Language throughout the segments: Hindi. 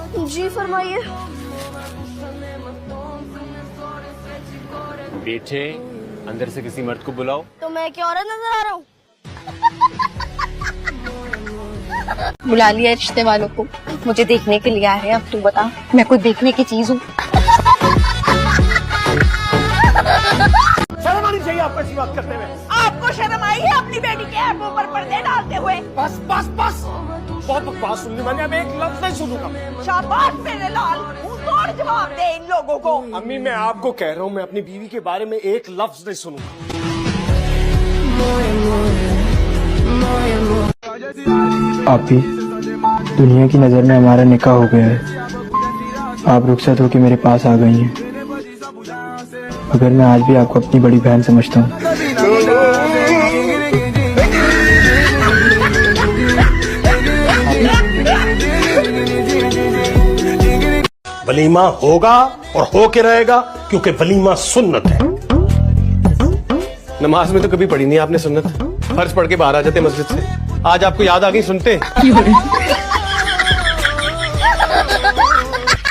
जी फरमाइए। बेटे, अंदर से किसी मर्द को बुलाओ। तो मैं क्या औरत नजर आ रहा हूँ? बुला लिया रिश्ते वालों को, मुझे देखने के लिए आ रहे हैं। अब तू बता, मैं कोई देखने की चीज हूँ? शर्म आनी चाहिए आपको ऐसी बात करते हुए। आपको शर्म आई है अपनी बेटी के आंखों पर पर्दे डालते हुए? बस बस बस, बहुत बकवास सुन ली मैंने, अब एक लफ्ज नहीं सुनूंगा। शाबाश मेरे लाल, मुंह तोड़ जवाब दे इन लोगों को। अम्मी मैं आपको कह रहा हूँ, मैं अपनी बीवी के बारे में एक लफ्ज नहीं सुनूंगा। आप भी दुनिया की नजर में हमारा निकाह हो गया है। आप रुखसत हो के मेरे पास आ गई हैं, मगर मैं आज भी आपको अपनी बड़ी बहन समझता हूँ। वलीमा होगा और हो के रहेगा, क्योंकि वलीमा सुन्नत है। नमाज में तो कभी पढ़ी नहीं आपने सुन्नत, फर्ज पढ़ के बाहर आ जाते मस्जिद से। आज आपको याद आ गई सुनते।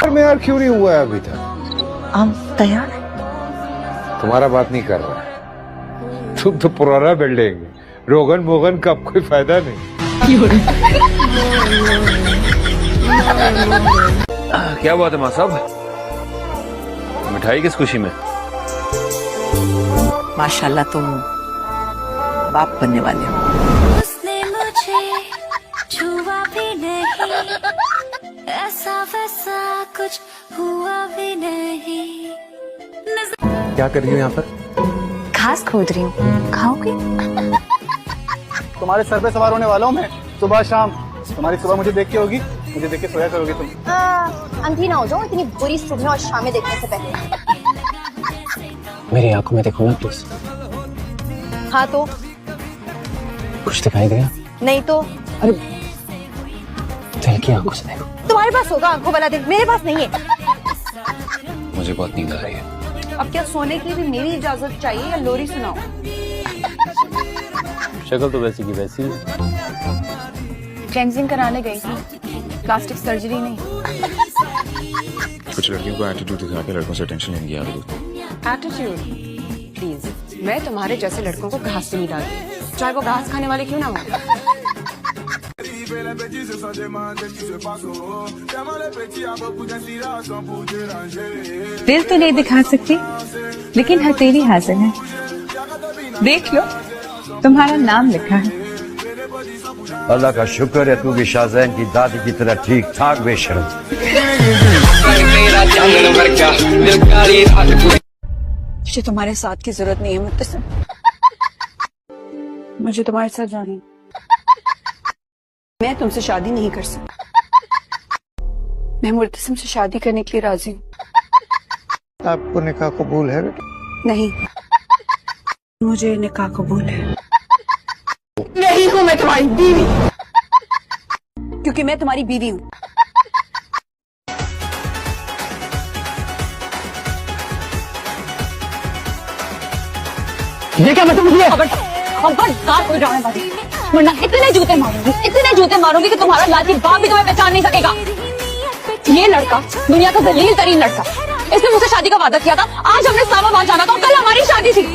में यार क्यों नहीं हुआ है अभी तक? हम तैयार हैं। तुम्हारा बात नहीं कर रहा है, तुम तो पुराना बिल्डिंग, रोगन मोगन का अब कोई फायदा नहीं। क्या बात है माँ साहब, मिठाई किस खुशी में? माशाल्लाह तुम बाप बनने वाले हो। उसने मुझे छुआ भी नहीं, ऐसा वैसा कुछ हुआ भी नहीं। क्या कर रही हो यहाँ पर? घास खोद रही हूँ, खाओगे? तुम्हारे सर पे सवार होने वाला हूँ मैं, सुबह शाम। तुम्हारी सुबह मुझे देख के होगी, मुझे देख के सोया करोगे तुम। अंधी ना हो जाओ इतनी बुरी सुबह और शामें देखने से पहले। मेरी आंखों में देखो ना प्लीज। हाँ तो कुछ दिखाई दिया? नहीं तो अरे दिल की आंखों से देखो। तुम्हारे पास होगा आंखों वाला दिल, मेरे पास नहीं है। मुझे बहुत नींद आ रही है। अब क्या सोने की भी मेरी इजाजत चाहिए या लोरी सुनाओ? शक्ल तो वैसी की वैसी है। क्लेंजिंग कराने गई थी, प्लास्टिक सर्जरी नहीं। कुछ लड़कियों को एटीट्यूड दिखा के लड़कों से टेंशन लेने की आदत होती है। एटीट्यूड? प्लीज, मैं तुम्हारे जैसे लड़कों को घास से नहीं डालती, चाहे वो घास खाने वाले क्यों ना हो। दिल तो नहीं दिखा सकती, लेकिन हथेली हाजिर है। देख लो, तुम्हारा नाम लिखा है। अल्लाह का शुक्र है तू भी शाहजैन की दादी की तरह ठीक ठाक बेशर्म। मुझे तुम्हारे साथ की जरूरत नहीं है मुत्तसिम, मुझे तुम्हारे साथ जाना है। मैं तुमसे शादी नहीं कर सकती। मैं मुत्तसिम से शादी करने के लिए राजी हूँ। आपको निकाह कबूल है बेटा? नहीं, मुझे निकाह कबूल है। नहीं हूँ मैं तुम्हारी बीवी, क्योंकि मैं तुम्हारी बीवी हूँ। ये क्या मतलब है? खबरदार कोई ड्रामे बाजी, वरना इतने जूते मारूंगी कि तुम्हारा लाती बाप भी तुम्हें पहचान नहीं सकेगा। ये लड़का दुनिया का दलील तरीन लड़का, इसने मुझसे शादी का वादा किया था। आज हमने इस्लामाबाद जाना था और कल हमारी शादी थी।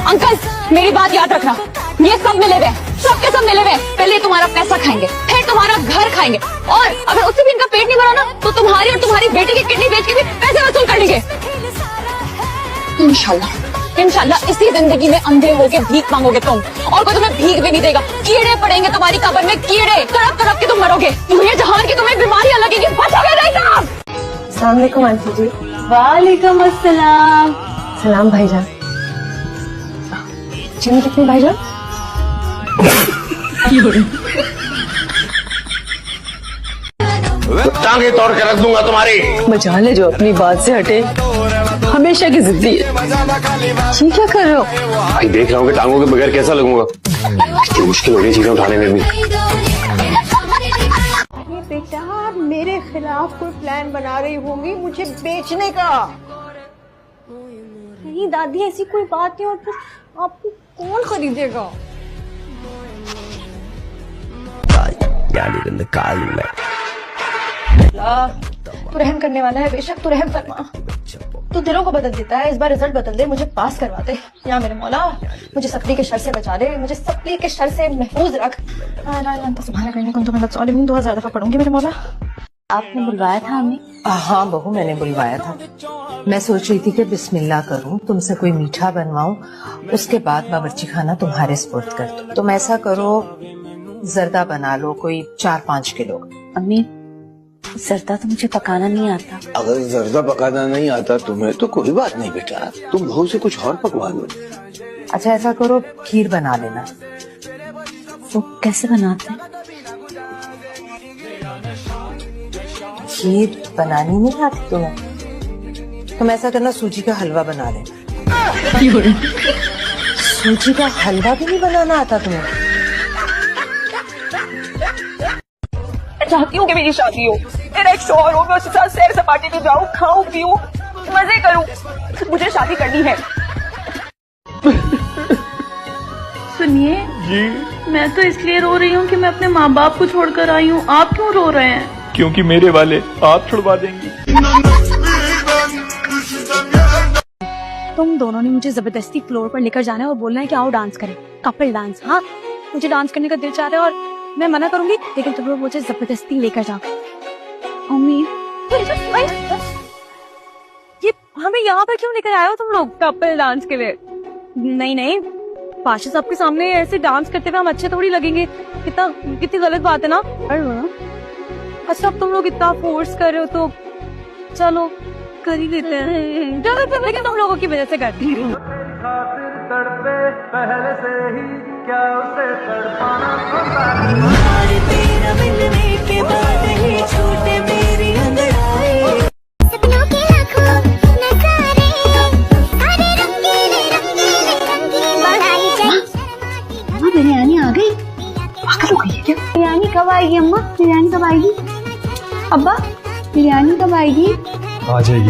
अंकल मेरी बात याद रखना, ये सब मिले हुए, सबके सब मिले हुए। पहले तुम्हारा पैसा खाएंगे, फिर तुम्हारा घर खाएंगे, और अगर उससे भी इनका पेट नहीं भरा ना तो तुम्हारी और तुम्हारी बेटी की किडनी बेच के भी पैसे वसूल कर लेंगे। इंशाल्लाह इसी जिंदगी में अंधे होके भीख मांगोगे तुम, और कोई तुम्हें भीख भी नहीं देगा। कीड़े पड़ेंगे तुम्हारी कब्र में, कीड़े तड़प तड़प के तुम मरोगे। दुनिया जहान की तुम्हें बीमारियां लगेगी, बचोगे नहीं तुम। अस्सलाम वालेकुम आंटी जी। वालेकुम अस्सलाम। सलाम भाईजान। चीनी कितनी भाईजान? टांगे तोड़ के रख दूंगा तुम्हारी। बचा ले जो अपनी बात से हटे, हमेशा की जिद्दी है। ये क्या कर रहे हो? भाई देख रहा हूँ कि टांगों के बगैर कैसा लगूंगा। कितनी मुश्किल हो रही है चीजें उठाने में भी। बेटा मेरे खिलाफ कोई प्लान बना रही होंगी मुझे बेचने का। नहीं दादी, ऐसी कोई बात नहीं। और फिर आपको कौन खरीदेगा? तू रहम करने वाला है, बेशक तू रहम फरमा। तू दिलों को बदल देता है, इस बार रिजल्ट बदल दे, मुझे पास करवा दे। या मेरे मौला मुझे सप्ली के शर से बचा ले, मुझे सप्ली के शर से महफूज रख। सुभान 2000 दफा पढ़ूंगी मेरे मौला। आपने बुलवाया था हमें? हाँ बहू, मैंने बुलवाया था। मैं सोच रही थी कि बिस्मिल्लाह करूं, तुमसे कोई मीठा बनवाऊं, उसके बाद बावर्ची खाना तुम्हारे स्पुर्द कर दूं। तुम ऐसा करो, जर्दा बना लो कोई 4-5 किलो। अम्मी, जर्दा तो मुझे पकाना नहीं आता। अगर जर्दा पकाना नहीं आता तुम्हें तो कोई बात नहीं बेटा, तुम बहू से कुछ और पकवा लो। अच्छा ऐसा करो, खीर बना लेना। वो कैसे बनाते हैं? खीर बनानी नहीं आती तुम्हें? तुम ऐसा करना, सूजी का हलवा बना लेना। सूजी का हलवा भी नहीं बनाना आता तुम्हें? चाहती हूँ कि मेरी शादी हो, मेरा एक शौहर हो, मैं उसके साथ सैर सपाटे पे जाऊँ, खाऊं पीऊं, मजे करूं। मुझे शादी करनी है। सुनिए जी, मैं तो इसलिए रो रही हूँ कि मैं अपने माँ बाप को छोड़कर आई हूँ। आप क्यों रो रहे हैं? क्योंकि मेरे वाले आप छुड़वा देंगी। तुम दोनों ने मुझे जबरदस्ती फ्लोर पर लेकर जाना है और बोलना है कि आओ डांस करें, कपल डांस। हाँ, मुझे डांस करने का दिल चाह रहा है और मैं मना करूंगी, लेकिन तुम लोग मुझे जबरदस्ती लेकर जाओ। अम्मी, ये हमें यहाँ पर क्यों लेकर आए हो तुम लोग कपल डांस के लिए? नहीं नहीं, पाशा साहब के सामने ऐसे डांस करते हुए हम अच्छे थोड़ी लगेंगे। कितनी गलत बात है ना। अच्छा अब तुम लोग इतना फोर्स कर रहे हो तो चलो कर ही लेते हैं। लेकिन तुम लोगों की वजह से करती हूँ। बिरयानी आ गई? पागल हो गई है क्या? बिरयानी कब आएगी अम्मा? बिरयानी कब आएगी? अब्बा बिरयानी कब आएगी? आ जाएगी।